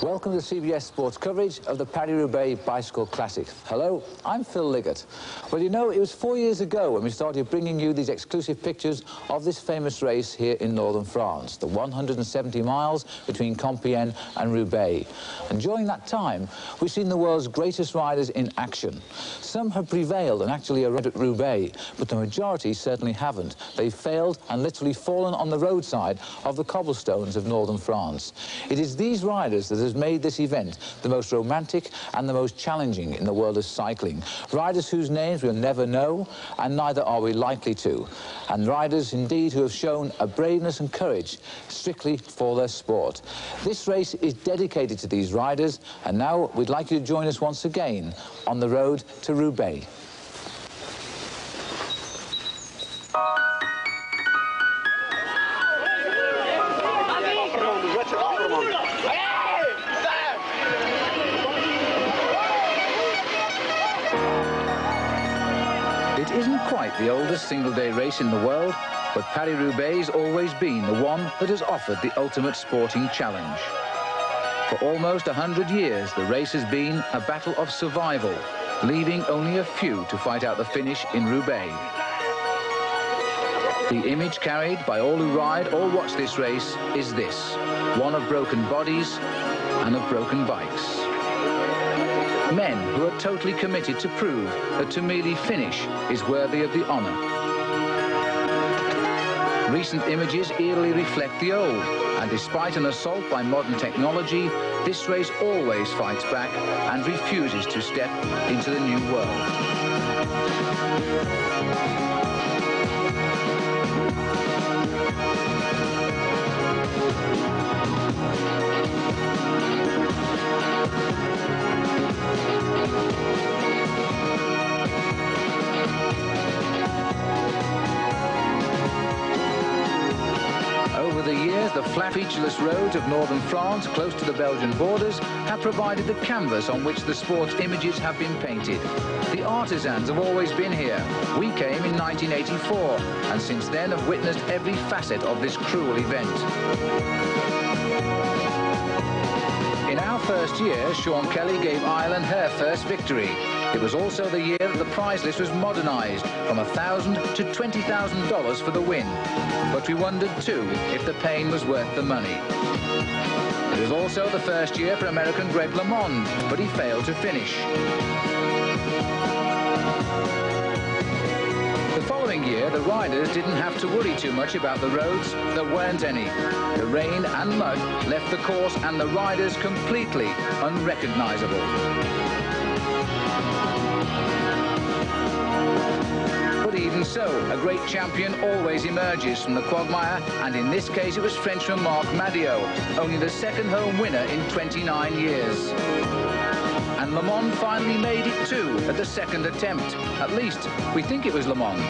Welcome to CBS Sports coverage of the Paris-Roubaix Bicycle Classic. Hello, I'm Phil Liggett. Well, you know, it was 4 years ago when we started bringing you these exclusive pictures of this famous race here in northern France, the 170 miles between Compiègne and Roubaix. And during that time, we've seen the world's greatest riders in action. Some have prevailed and actually arrived at Roubaix, but the majority certainly haven't. They've failed and literally fallen on the roadside of the cobblestones of northern France. It is these riders that has made this event the most romantic and the most challenging in the world of cycling. Riders whose names we'll never know, and neither are we likely to. And riders, indeed, who have shown a braveness and courage strictly for their sport. This race is dedicated to these riders, and now we'd like you to join us once again on the road to Roubaix. It isn't quite the oldest single-day race in the world, but Paris-Roubaix has always been the one that has offered the ultimate sporting challenge. For almost 100 years, the race has been a battle of survival, leaving only a few to fight out the finish in Roubaix. The image carried by all who ride or watch this race is this, one of broken bodies and of broken bikes. Men who are totally committed to prove that to merely finish is worthy of the honour. Recent images eerily reflect the old, and despite an assault by modern technology, this race always fights back and refuses to step into the new world. Over the years, the flat, featureless roads of northern France, close to the Belgian borders, have provided the canvas on which the sport's images have been painted. The artisans have always been here. We came in 1984, and since then have witnessed every facet of this cruel event. In our first year, Sean Kelly gave Ireland her first victory. It was also the year that the prize list was modernised from $1,000 to $20,000 for the win. But we wondered too if the pain was worth the money. It was also the first year for American Greg LeMond, but he failed to finish. The following year, the riders didn't have to worry too much about the roads. There weren't any. The rain and mud left the course and the riders completely unrecognisable. But even so, a great champion always emerges from the quagmire, and in this case it was Frenchman Marc Madiot, only the second home winner in 29 years. And LeMond finally made it too at the second attempt. At least, we think it was LeMond.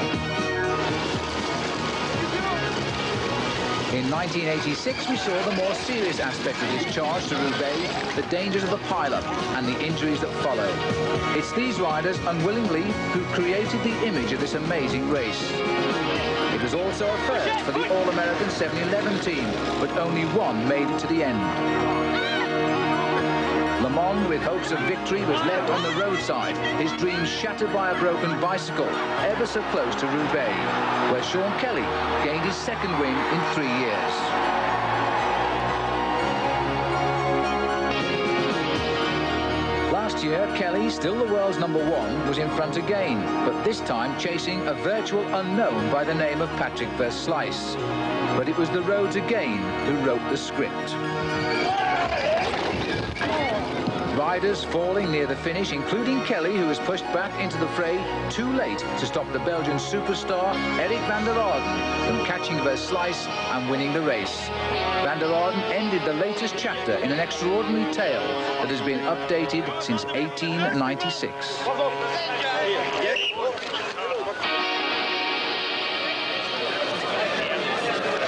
In 1986, we saw the more serious aspect of this charge to Roubaix, the dangers of the pile-up and the injuries that follow. It's these riders, unwillingly, who created the image of this amazing race. It was also a first for the All-American 7-11 team, but only one made it to the end. LeMond, with hopes of victory, was left on the roadside, his dreams shattered by a broken bicycle, ever so close to Roubaix, where Sean Kelly gained his second win in 3 years. Last year, Kelly, still the world's #1, was in front again, but this time chasing a virtual unknown by the name of Patrick Verslice. But it was the roads again who wrote the script. Riders falling near the finish, including Kelly, who was pushed back into the fray too late to stop the Belgian superstar Eric van der Aarden from catching Verslice and winning the race. Van der Aarden ended the latest chapter in an extraordinary tale that has been updated since 1896.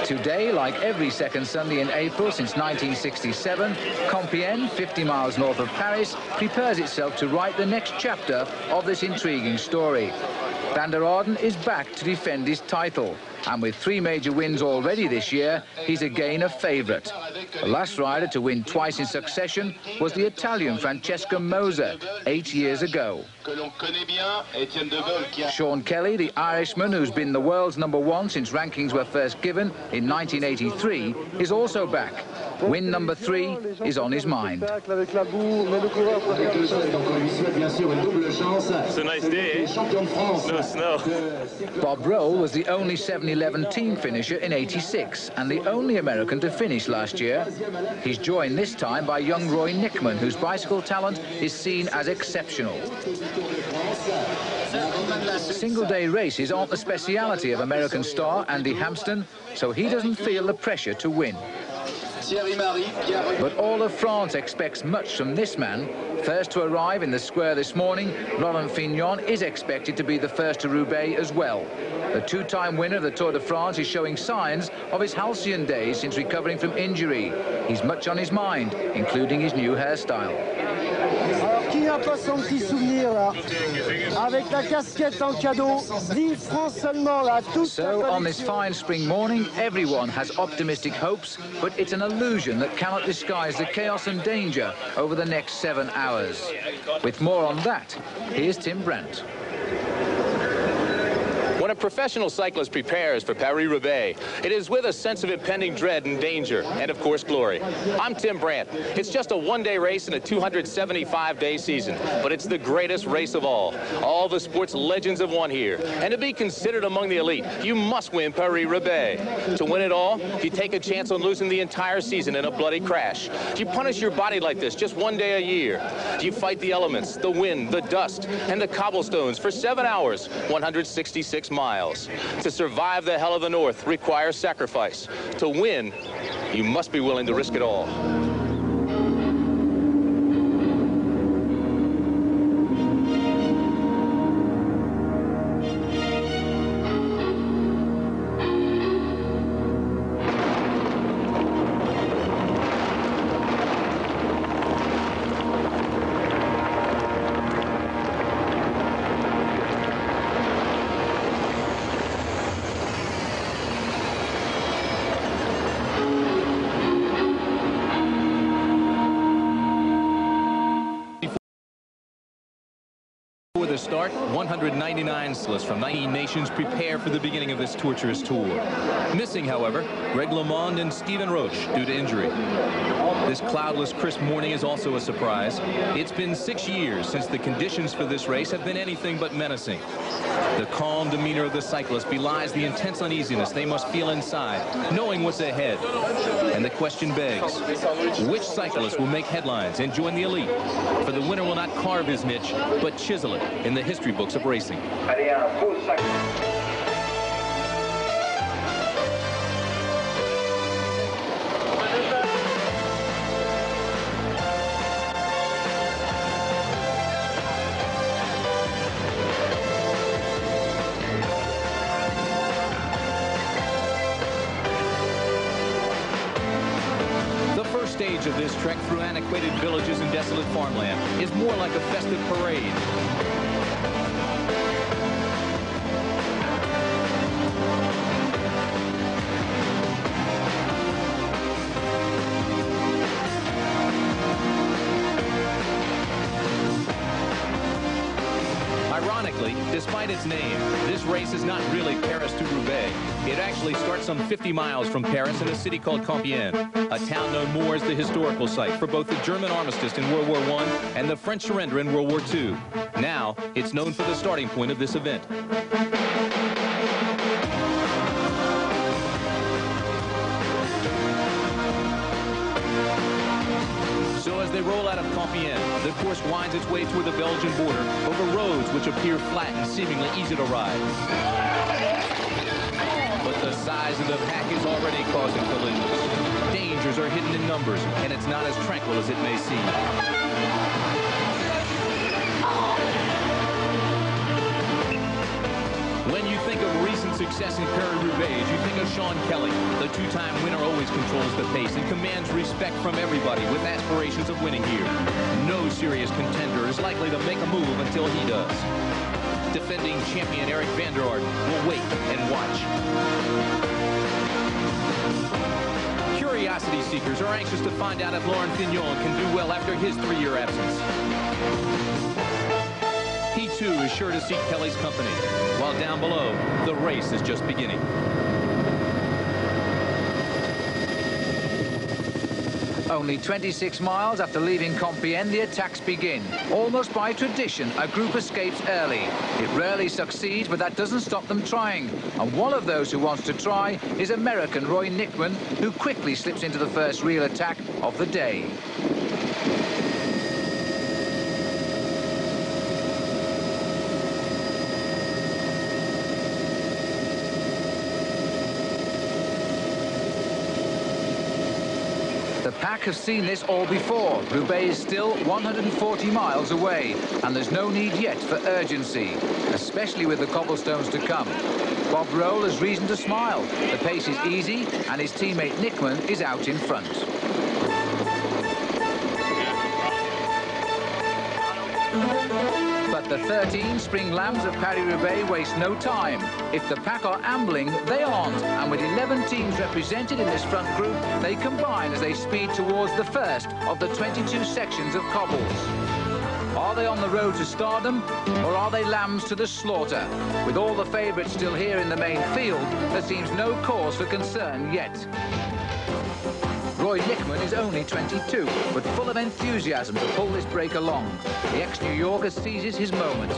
Today, like every second Sunday in April since 1967, Compiègne, 50 miles north of Paris, prepares itself to write the next chapter of this intriguing story. Van der Aarden is back to defend his title. and with 3 major wins already this year, he's again a favourite. The last rider to win twice in succession was the Italian Francesco Moser 8 years ago. Sean Kelly, the Irishman who's been the world's #1 since rankings were first given in 1983, is also back. Win number 3 is on his mind. It's a nice day, eh? No snow. Bob Roll was the only 7-11 team finisher in '86 and the only American to finish last year. He's joined this time by young Roy Nickman, whose bicycle talent is seen as exceptional. Single-day races aren't the speciality of American star Andy Hampston, so he doesn't feel the pressure to win. But all of France expects much from this man. First to arrive in the square this morning, Laurent Fignon is expected to be the first to Roubaix as well. The 2-time winner of the Tour de France is showing signs of his halcyon days since recovering from injury. He's much on his mind, including his new hairstyle. Qui n'a pas son petit souvenir là, avec la casquette en cadeau, vive France seulement là, tout. So on this fine spring morning, everyone has optimistic hopes, but it's an illusion that cannot disguise the chaos and danger over the next 7 hours. With more on that, here's Tim Brandt. When a professional cyclist prepares for Paris-Roubaix, it is with a sense of impending dread and danger, and of course glory. I'm Tim Brandt. It's just a one-day race in a 275-day season, but it's the greatest race of all. All the sport's legends have won here, and to be considered among the elite, you must win Paris-Roubaix. To win it all, you take a chance on losing the entire season in a bloody crash. You punish your body like this just one day a year. You fight the elements, the wind, the dust, and the cobblestones for 7 hours, 166 miles. To survive the hell of the North requires sacrifice. To win, you must be willing to risk it all. For the start, 199 cyclists from 19 nations prepare for the beginning of this torturous tour. Missing, however, Greg LeMond and Stephen Roche due to injury. This cloudless, crisp morning is also a surprise. It's been 6 years since the conditions for this race have been anything but menacing. The calm demeanor of the cyclists belies the intense uneasiness they must feel inside, knowing what's ahead. And the question begs, which cyclist will make headlines and join the elite? For the winner will not carve his niche, but chisel it in the history books of racing. Stage of this trek through antiquated villages and desolate farmland is more like a festive parade. Ironically, despite its name, this race is not really Paris to Roubaix. It actually starts some 50 miles from Paris in a city called Compiègne, a town known more as the historical site for both the German armistice in World War I and the French surrender in World War II. Now, it's known for the starting point of this event. So as they roll out of Compiègne, the course winds its way toward the Belgian border over roads which appear flat and seemingly easy to ride. But the size of the pack is already causing collisions. Dangers are hidden in numbers, and it's not as tranquil as it may seem. When you think of recent success in Paris-Roubaix, you think of Sean Kelly. The 2-time winner always controls the pace and commands respect from everybody with aspirations of winning here. No serious contender is likely to make a move until he does. Defending champion Eric van der Aarde will wait and watch. Curiosity seekers are anxious to find out if Laurent Fignon can do well after his 3-year absence. He too is sure to seek Kelly's company, while down below, the race is just beginning. Only 26 miles after leaving Compiègne, the attacks begin. Almost by tradition, a group escapes early. It rarely succeeds, but that doesn't stop them trying. And one of those who wants to try is American Roy Nickman, who quickly slips into the first real attack of the day. The pack have seen this all before. Roubaix is still 140 miles away, and there's no need yet for urgency, especially with the cobblestones to come. Bob Roll has reason to smile. The pace is easy, and his teammate Nickman is out in front. But the 13 spring lambs of Paris-Roubaix waste no time. If the pack are ambling, they aren't. And with 11 teams represented in this front group, they combine as they speed towards the first of the 22 sections of cobbles. Are they on the road to stardom, or are they lambs to the slaughter? With all the favourites still here in the main field, there seems no cause for concern yet. Roy Nickman is only 22, but full of enthusiasm to pull this break along. The ex-New Yorker seizes his moment.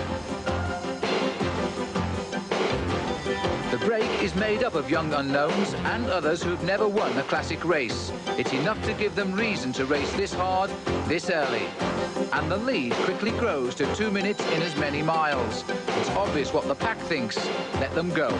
The break is made up of young unknowns and others who've never won a classic race. It's enough to give them reason to race this hard, this early. And the lead quickly grows to 2 minutes in as many miles. It's obvious what the pack thinks. Let them go.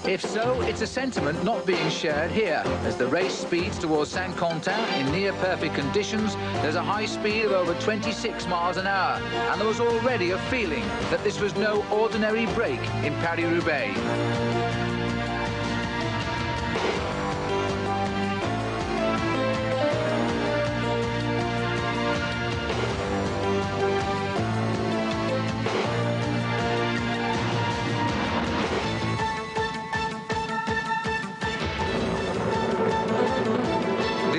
If so, it's a sentiment not being shared here. As the race speeds towards Saint-Quentin in near-perfect conditions, there's a high speed of over 26 miles an hour. And there was already a feeling that this was no ordinary break in Paris-Roubaix.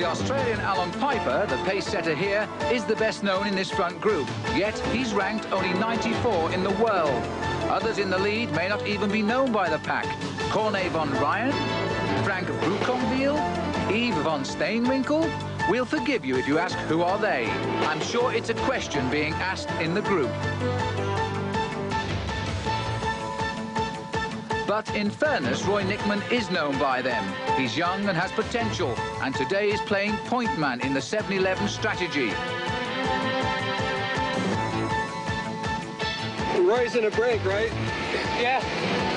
Australian Alan Piper, the pace setter here, is the best known in this front group, yet he's ranked only 94 in the world. Others in the lead may not even be known by the pack. Corné van Rijn, Frank Brouconville, Yves van Steenwinkel. We'll forgive you if you ask who are they. I'm sure it's a question being asked in the group. But in fairness, Roy Nickman is known by them. He's young and has potential, and today is playing point man in the 7-11 strategy. Roy's in a break, right? Yeah.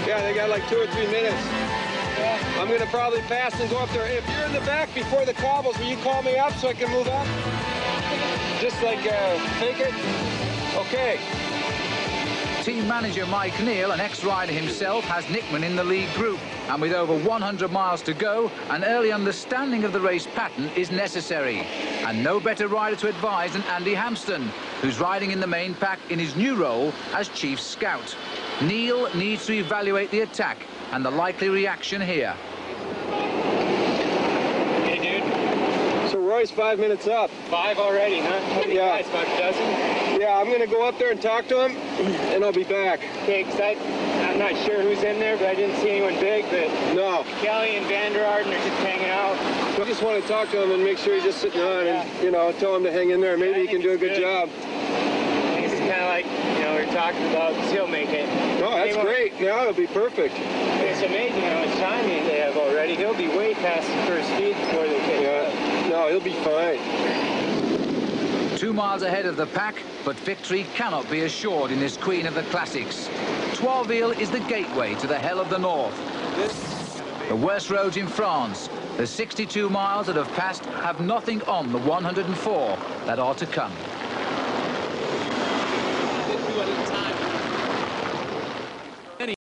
Yeah, they got like 2 or 3 minutes. Yeah. I'm going to probably pass and go up there. If you're in the back before the cobbles, will you call me up so I can move up? Just like fake it? Okay. Team manager Mike Neal, an ex-rider himself, has Nickman in the lead group. And with over 100 miles to go, an early understanding of the race pattern is necessary. And no better rider to advise than Andy Hampston, who's riding in the main pack in his new role as chief scout. Neal needs to evaluate the attack and the likely reaction here. Hey, dude. So Roy's 5 minutes up. 5 already, huh? How many guys, about a dozen? Yeah, I'm going to go up there and talk to him, and I'll be back. Okay, because I'm not sure who's in there, but I didn't see anyone big, but No. Kelly and Van der Aarde are just hanging out. I just want to talk to him and make sure he's just sitting on and, you know, tell him to hang in there. Maybe he can do a good job. I think it's kind of like, you know, we were talking about, because he'll make it. Oh, that's great. Yeah, it'll be perfect. It's amazing how much time they have already. He'll be way past the first speed before they catch up. No, he'll be fine. 2 miles ahead of the pack, but victory cannot be assured in this Queen of the Classics. Troisville is the gateway to the hell of the north. The worst roads in France. The 62 miles that have passed have nothing on the 104 that are to come. Many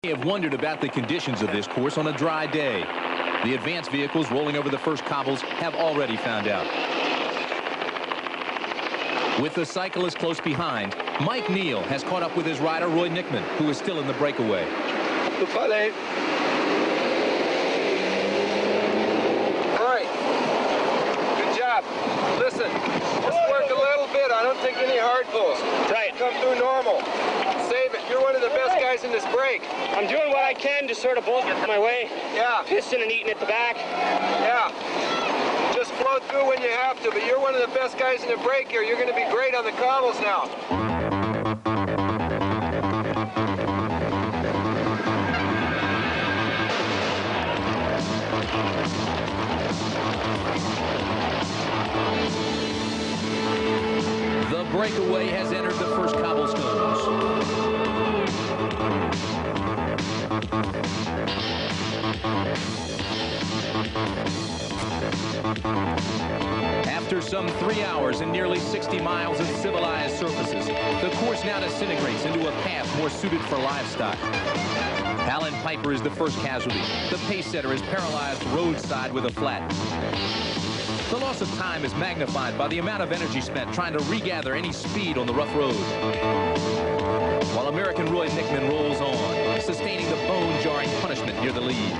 have wondered about the conditions of this course on a dry day. The advanced vehicles rolling over the first cobbles have already found out. With the cyclist close behind, Mike Neal has caught up with his rider, Roy Nickman, who is still in the breakaway. Right. Good job. Listen, just work a little bit. I don't take any hard pulls. Right. Come through normal. Save it. You're one of the best guys in this break. I'm doing what I can to sort of bolt my way. Yeah. Piston and eating at the back. Yeah. Just flow through when you have to, but you're one of the best guys in the break here. You're going to be great on the cobbles now. The breakaway has entered the first cobblestones. After some 3 hours and nearly 60 miles of civilized surfaces, the course now disintegrates into a path more suited for livestock. Alan Piper is the first casualty. The pace setter is paralyzed roadside with a flat. The loss of time is magnified by the amount of energy spent trying to regather any speed on the rough road. While American Roy Nickman rolls on, sustaining the bone-jarring punishment near the lead.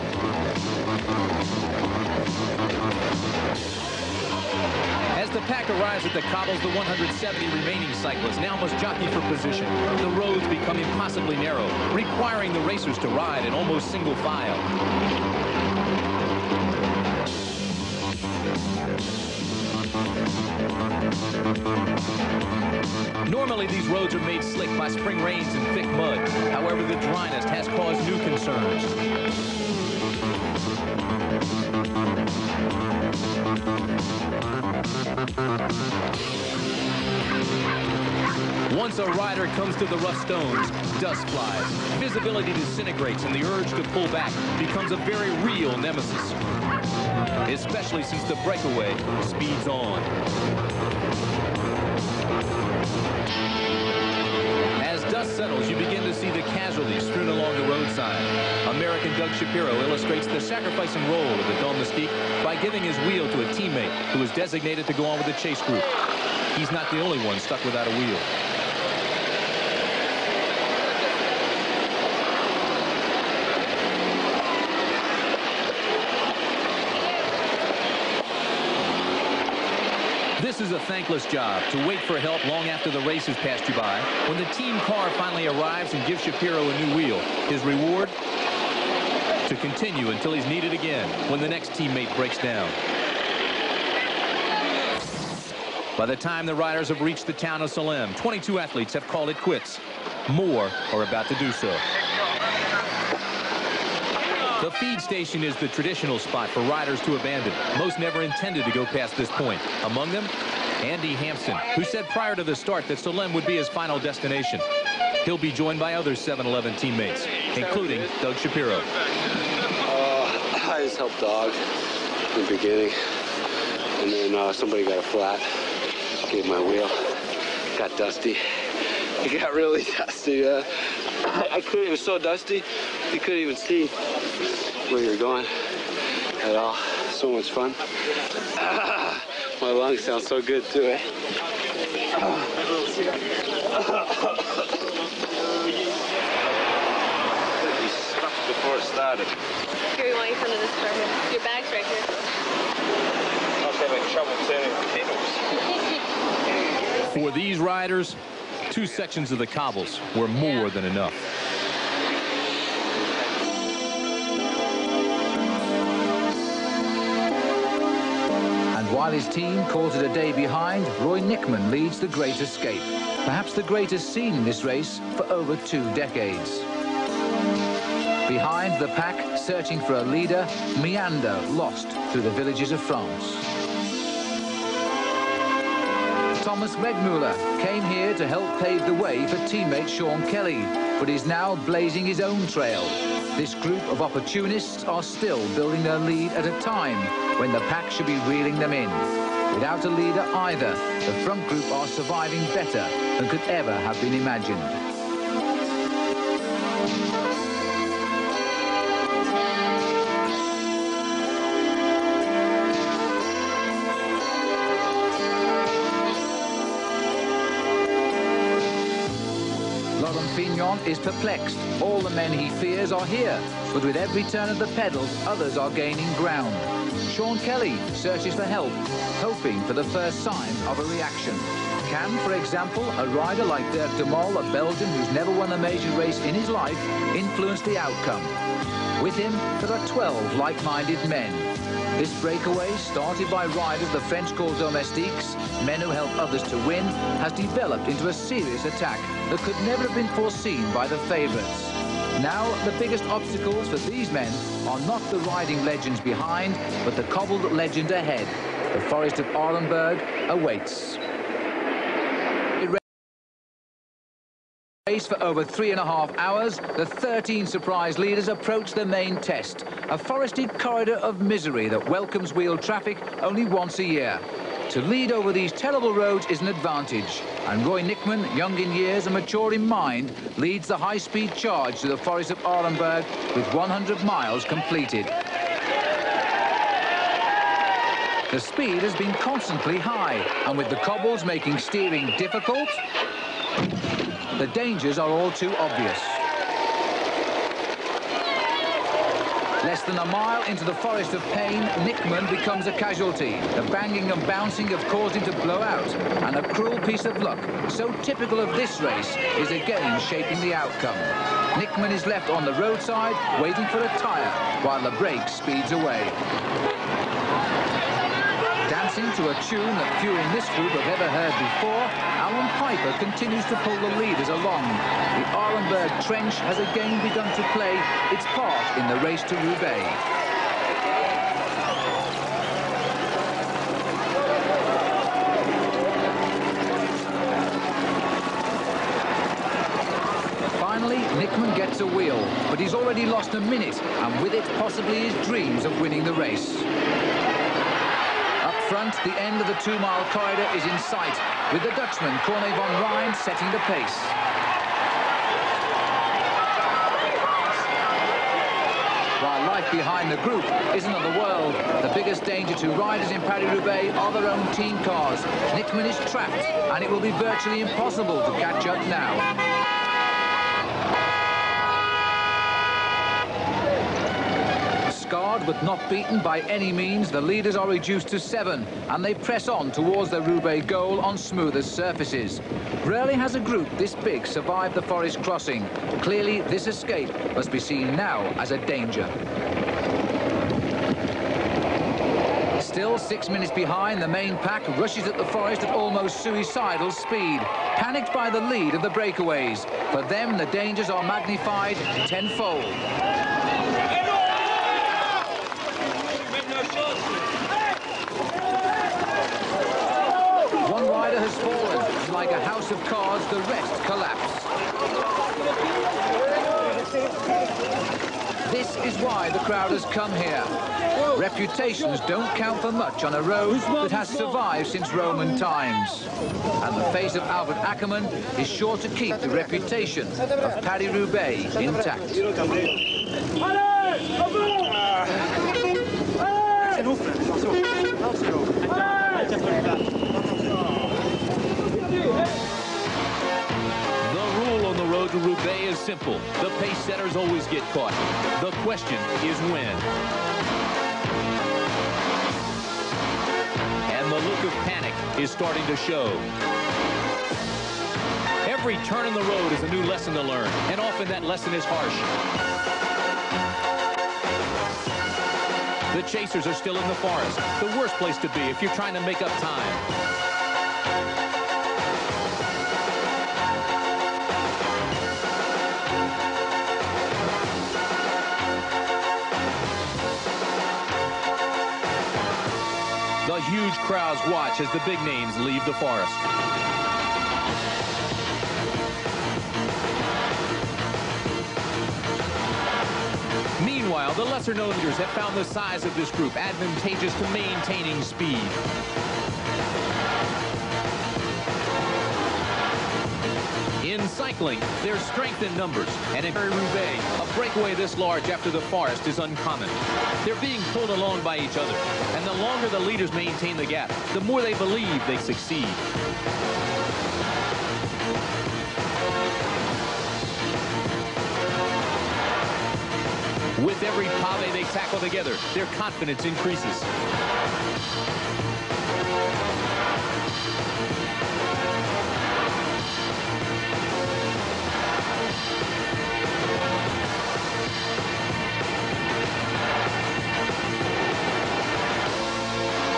As the pack arrives at the cobbles, the 170 remaining cyclists now must jockey for position. The roads become impossibly narrow, requiring the racers to ride in almost single file. Normally, these roads are made slick by spring rains and thick mud. However, the dryness has caused new concerns. Once a rider comes to the rough stones, dust flies, visibility disintegrates, and the urge to pull back becomes a very real nemesis. Especially since the breakaway speeds on. As dust settles, you begin to see the casualties strewn along the roadside. American Doug Shapiro illustrates the sacrificing role of the Dome Mystique by giving his wheel to a teammate who is designated to go on with the chase group. He's not the only one stuck without a wheel. This is a thankless job, to wait for help long after the race has passed you by. When the team car finally arrives and gives Shapiro a new wheel, his reward? To continue until he's needed again when the next teammate breaks down. By the time the riders have reached the town of Salem, 22 athletes have called it quits. More are about to do so. The feed station is the traditional spot for riders to abandon. Most never intended to go past this point. Among them, Andy Hampson, who said prior to the start that Salem would be his final destination. He'll be joined by other 7-Eleven teammates, including Doug Shapiro. I just helped Dog in the beginning, and then somebody got a flat, gave my wheel, got dusty. It got really dusty. I couldn't, it was so dusty, you couldn't even see where you're going at all. So much fun. My lungs sound so good too, eh? You stuffed before it started. Here, you want your son to this car here. Your bag's right here. I was having trouble turning potatoes. For these riders, 2 sections of the cobbles were more than enough. And while his team calls it a day behind, Roy Nickman leads the Great Escape. Perhaps the greatest seen in this race for over 2 decades. Behind the pack, searching for a leader, meander lost through the villages of France. Thomas Megmuller came here to help pave the way for teammate Sean Kelly, but is now blazing his own trail. This group of opportunists are still building their lead at a time when the pack should be reeling them in. Without a leader either, the front group are surviving better than could ever have been imagined. Gagnon is perplexed. All the men he fears are here, but with every turn of the pedals, others are gaining ground. Sean Kelly searches for help, hoping for the first sign of a reaction. Can, for example, a rider like Dirk de Mol, a Belgian who's never won a major race in his life, influence the outcome? With him, there are 12 like-minded men. This breakaway, started by riders the French call domestiques, men who help others to win, has developed into a serious attack that could never have been foreseen by the favourites. Now, the biggest obstacles for these men are not the riding legends behind, but the cobbled legend ahead. The Forest of Arenberg awaits. Race for over 3.5 hours, the 13 surprise leaders approach the main test, a forested corridor of misery that welcomes wheel traffic only once a year. To lead over these terrible roads is an advantage, and Roy Nickman, young in years and mature in mind, leads the high-speed charge to the Forest of Arenberg with 100 miles completed. The speed has been constantly high, and with the cobbles making steering difficult, the dangers are all too obvious. Less than a mile into the Forest of Pain, Nickman becomes a casualty. The banging and bouncing have caused him to blow out, and a cruel piece of luck, so typical of this race, is again shaping the outcome. Nickman is left on the roadside, waiting for a tyre, while the brake speeds away. Dancing to a tune that few in this group have ever heard before, Alan Piper continues to pull the leaders along. The Arenberg Trench has again begun to play its part in the race to Roubaix. Finally, Nickman gets a wheel, but he's already lost a minute, and with it possibly his dreams of winning the race. Front, the end of the 2-mile corridor is in sight, with the Dutchman Corne van Rijn setting the pace. While life behind the group isn't of the world, the biggest danger to riders in Paris-Roubaix are their own team cars. Nickman is trapped, and it will be virtually impossible to catch up now. Scarred but not beaten by any means, the leaders are reduced to 7, and they press on towards the Roubaix goal on smoother surfaces. Rarely has a group this big survived the forest crossing. Clearly, this escape must be seen now as a danger. Still 6 minutes behind, the main pack rushes at the forest at almost suicidal speed, panicked by the lead of the breakaways. For them, the dangers are magnified tenfold. One rider has fallen, and like a house of cards, the rest collapse. This is why the crowd has come here. Reputations don't count for much on a road that has survived since Roman times. And the face of Albert Ackermann is sure to keep the reputation of Paris-Roubaix intact. To Roubaix is simple. The pace setters always get caught. The question is when. And the look of panic is starting to show. Every turn in the road is a new lesson to learn, and often that lesson is harsh. The chasers are still in the forest, the worst place to be if you're trying to make up time. The huge crowds watch as the big names leave the forest. Meanwhile, the lesser-known leaders have found the size of this group advantageous to maintaining speed. In cycling, there's strength in numbers, and in Paris-Roubaix, a breakaway this large after the forest is uncommon. They're being pulled along by each other, and the longer the leaders maintain the gap, the more they believe they succeed. With every pave they tackle together, their confidence increases.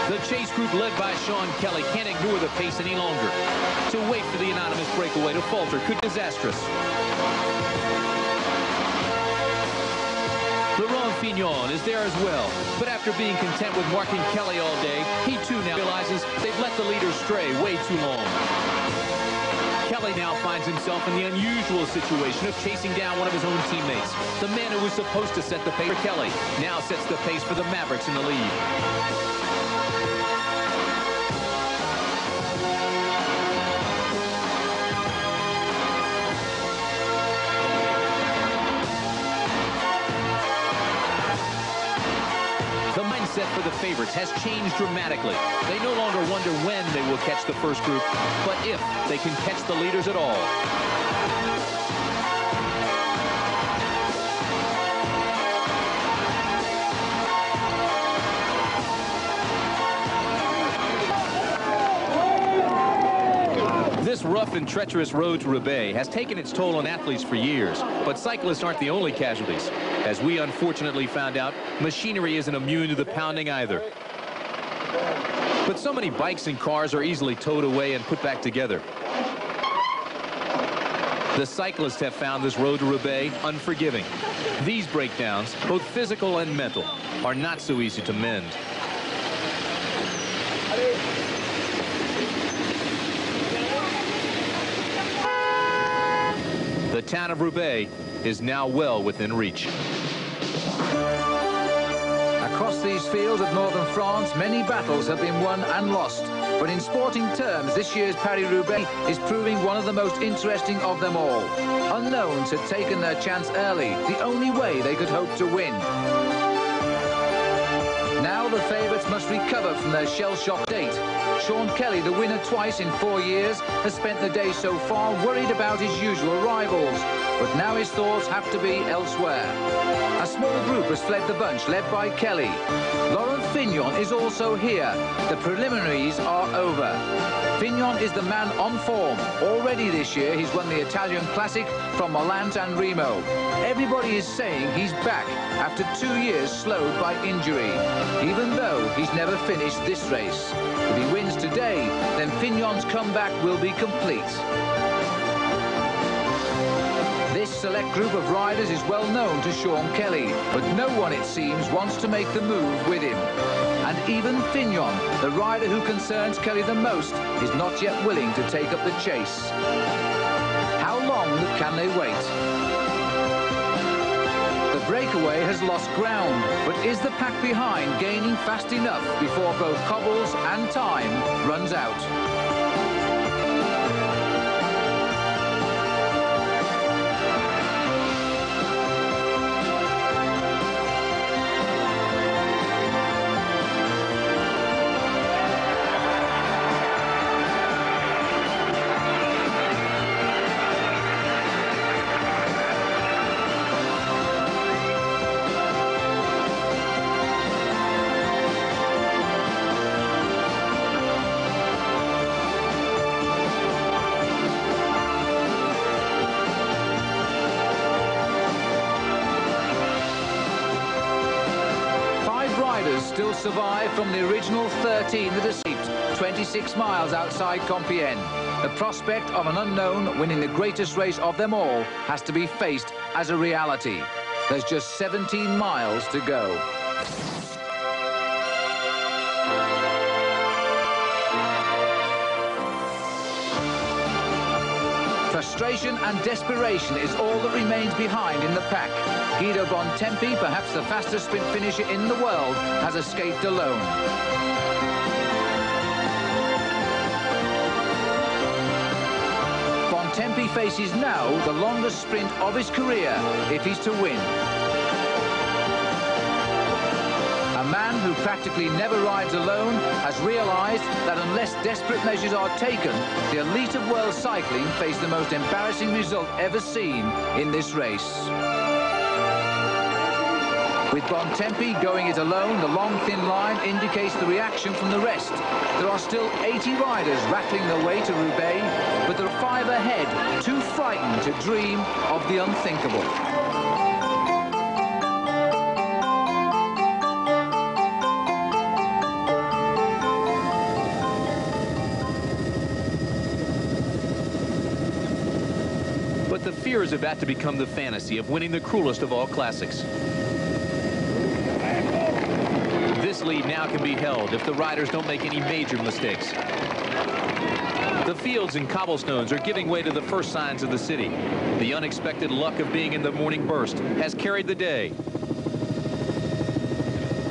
The chase group led by Sean Kelly can't ignore the pace any longer. To wait for the anonymous breakaway to falter could be disastrous. Laurent Fignon is there as well, but after being content with marking Kelly all day, he too now realizes they've let the leader stray way too long. Kelly now finds himself in the unusual situation of chasing down one of his own teammates. The man who was supposed to set the pace for Kelly now sets the pace for the Mavericks in the lead. For the favorites has changed dramatically. They no longer wonder when they will catch the first group, but if they can catch the leaders at all. This rough and treacherous road to Roubaix has taken its toll on athletes for years, but cyclists aren't the only casualties. As we unfortunately found out, machinery isn't immune to the pounding either. But so many bikes and cars are easily towed away and put back together. The cyclists have found this road to Roubaix unforgiving. These breakdowns, both physical and mental, are not so easy to mend. The town of Roubaix is now well within reach. Across these fields of northern France, many battles have been won and lost. But in sporting terms, this year's Paris-Roubaix is proving one of the most interesting of them all. Unknowns had taken their chance early, the only way they could hope to win. Now the favourites must recover from their shell-shocked state. Sean Kelly, the winner twice in 4 years, has spent the day so far worried about his usual rivals. But now his thoughts have to be elsewhere. A small group has fled the bunch, led by Kelly. Laurent Fignon is also here. The preliminaries are over. Fignon is the man on form. Already this year, he's won the Italian Classic from Milan and Remo. Everybody is saying he's back after 2 years slowed by injury, even though he's never finished this race. If he wins today, then Fignon's comeback will be complete. This select group of riders is well known to Sean Kelly, but no one, it seems, wants to make the move with him. And even Fignon, the rider who concerns Kelly the most, is not yet willing to take up the chase. How long can they wait? The breakaway has lost ground, but is the pack behind gaining fast enough before both cobbles and time runs out? Still survive from the original 13 that escaped 26 miles outside Compiègne. The prospect of an unknown winning the greatest race of them all has to be faced as a reality. There's just 17 miles to go. Frustration and desperation is all that remains behind in the pack. Guido Bontempi, perhaps the fastest sprint finisher in the world, has escaped alone. Bontempi faces now the longest sprint of his career if he's to win. A man who practically never rides alone has realised that unless desperate measures are taken, the elite of world cycling face the most embarrassing result ever seen in this race. With Bontempi going it alone, the long thin line indicates the reaction from the rest. There are still 80 riders rattling their way to Roubaix, but there are 5 ahead, too frightened to dream of the unthinkable. But the fear is about to become the fantasy of winning the cruelest of all classics. This lead now can be held if the riders don't make any major mistakes. The fields and cobblestones are giving way to the first signs of the city. The unexpected luck of being in the morning burst has carried the day.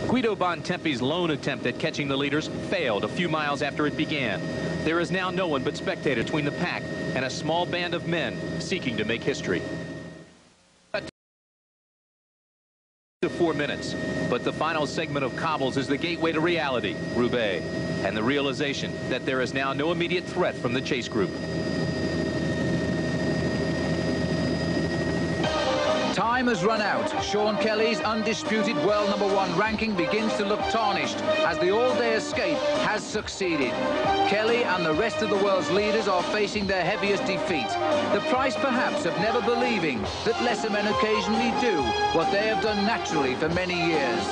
Guido Bontempi's lone attempt at catching the leaders failed a few miles after it began. There is now no one but spectators between the pack and a small band of men seeking to make history. To 4 minutes, but the final segment of cobbles is the gateway to reality, Roubaix, and the realization that there is now no immediate threat from the chase group. Time has run out. Sean Kelly's undisputed world #1 ranking begins to look tarnished as the all-day escape has succeeded. Kelly and the rest of the world's leaders are facing their heaviest defeat. The price perhaps of never believing that lesser men occasionally do what they have done naturally for many years.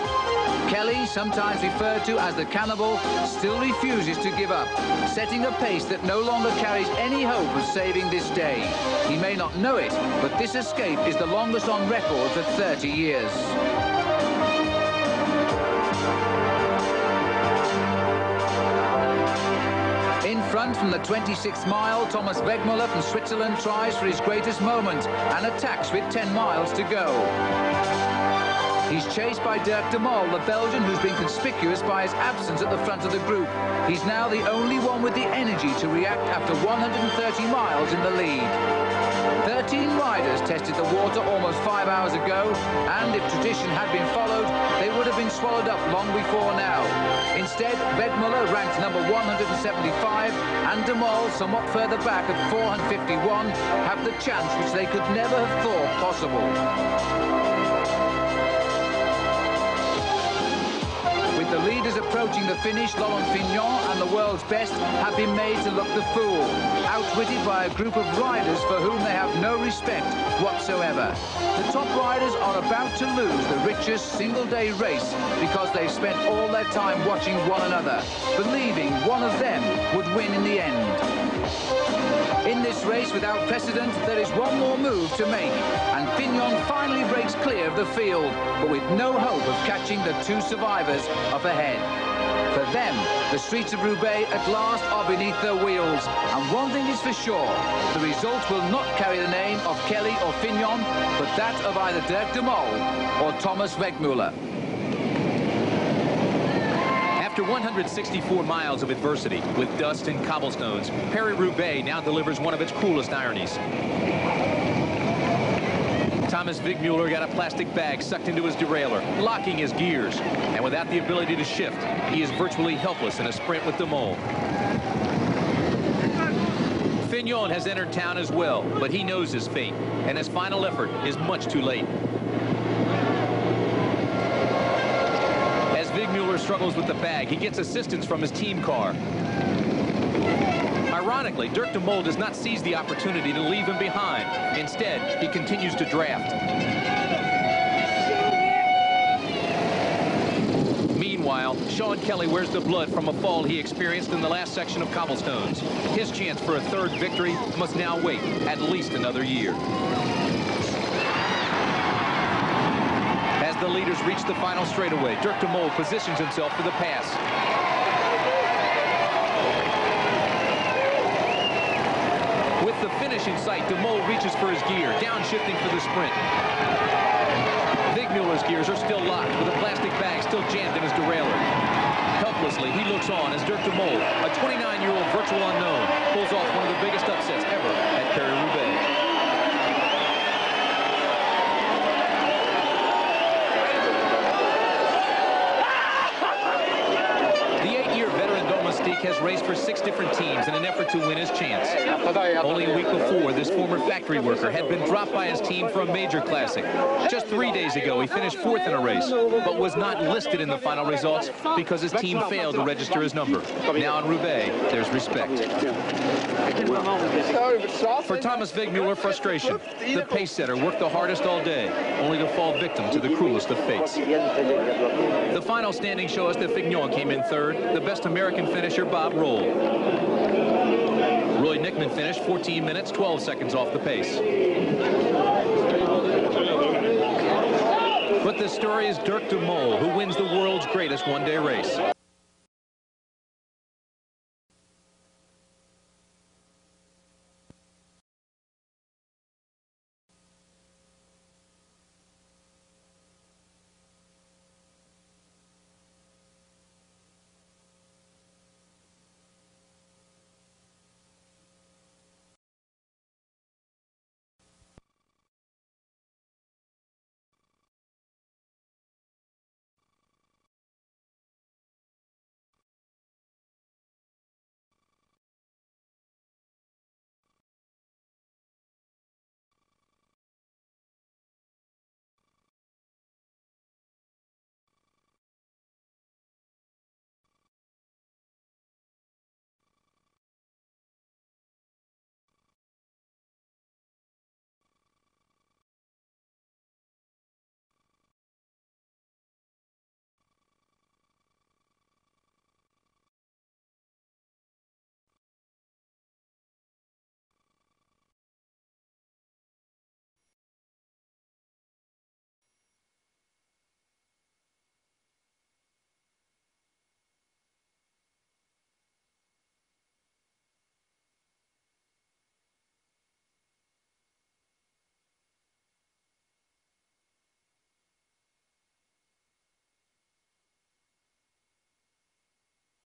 Kelly, sometimes referred to as the cannibal, still refuses to give up, setting a pace that no longer carries any hope of saving this day. He may not know it, but this escape is the longest on record for 30 years. In front from the 26th mile, Thomas Wegmuller from Switzerland tries for his greatest moment and attacks with 10 miles to go. He's chased by Dirk de Mol, the Belgian who's been conspicuous by his absence at the front of the group. He's now the only one with the energy to react after 130 miles in the lead. 13 riders tested the water almost 5 hours ago, and if tradition had been followed, they would have been swallowed up long before now. Instead, Wegmuller ranked number 175, and de Mol, somewhat further back at 451, have the chance which they could never have thought possible. With the leaders approaching the finish, Laurent Fignon and the world's best have been made to look the fool, outwitted by a group of riders for whom they have no respect whatsoever. The top riders are about to lose the richest single-day race because they've spent all their time watching one another, believing one of them would win in the end. In this race without precedent, there is one more move to make, and Fignon finally breaks clear of the field, but with no hope of catching the 2 survivors up ahead. For them, the streets of Roubaix at last are beneath their wheels, and one thing is for sure, the result will not carry the name of Kelly or Fignon, but that of either Dirk de Mol or Thomas Wegmuller. After 164 miles of adversity with dust and cobblestones, Paris-Roubaix now delivers one of its cruelest ironies. Thomas Wegmuller got a plastic bag sucked into his derailleur, locking his gears. And without the ability to shift, he is virtually helpless in a sprint with de Mol. Fignon has entered town as well, but he knows his fate, and his final effort is much too late. As Wegmuller struggles with the bag, he gets assistance from his team car. Ironically, Dirk de Mol does not seize the opportunity to leave him behind. Instead, he continues to draft. Meanwhile, Sean Kelly wears the blood from a fall he experienced in the last section of cobblestones. His chance for a 3rd victory must now wait at least another year. As the leaders reach the final straightaway, Dirk de Mol positions himself for the pass. With the finish in sight, de Mol reaches for his gear, downshifting for the sprint. Wegmuller's gears are still locked, with a plastic bag still jammed in his derailleur. Helplessly, he looks on as Dirk de Mol, a 29-year-old virtual unknown, pulls off one of the biggest upsets ever at Paris-Roubaix. Mystique has raced for 6 different teams in an effort to win his chance. Only a week before, this former factory worker had been dropped by his team for a major classic. Just 3 days ago, he finished 4th in a race, but was not listed in the final results because his team failed to register his number. Now in Roubaix, there's respect. For Thomas Wegmuller, frustration. The pace setter worked the hardest all day, only to fall victim to the cruelest of fates. The final standings show us that Fignon came in 3rd, the best American finisher, Bob Roll. Roy Nickman finished 14 minutes, 12 seconds off the pace. But the story is Dirk de Mol, who wins the world's greatest one-day race.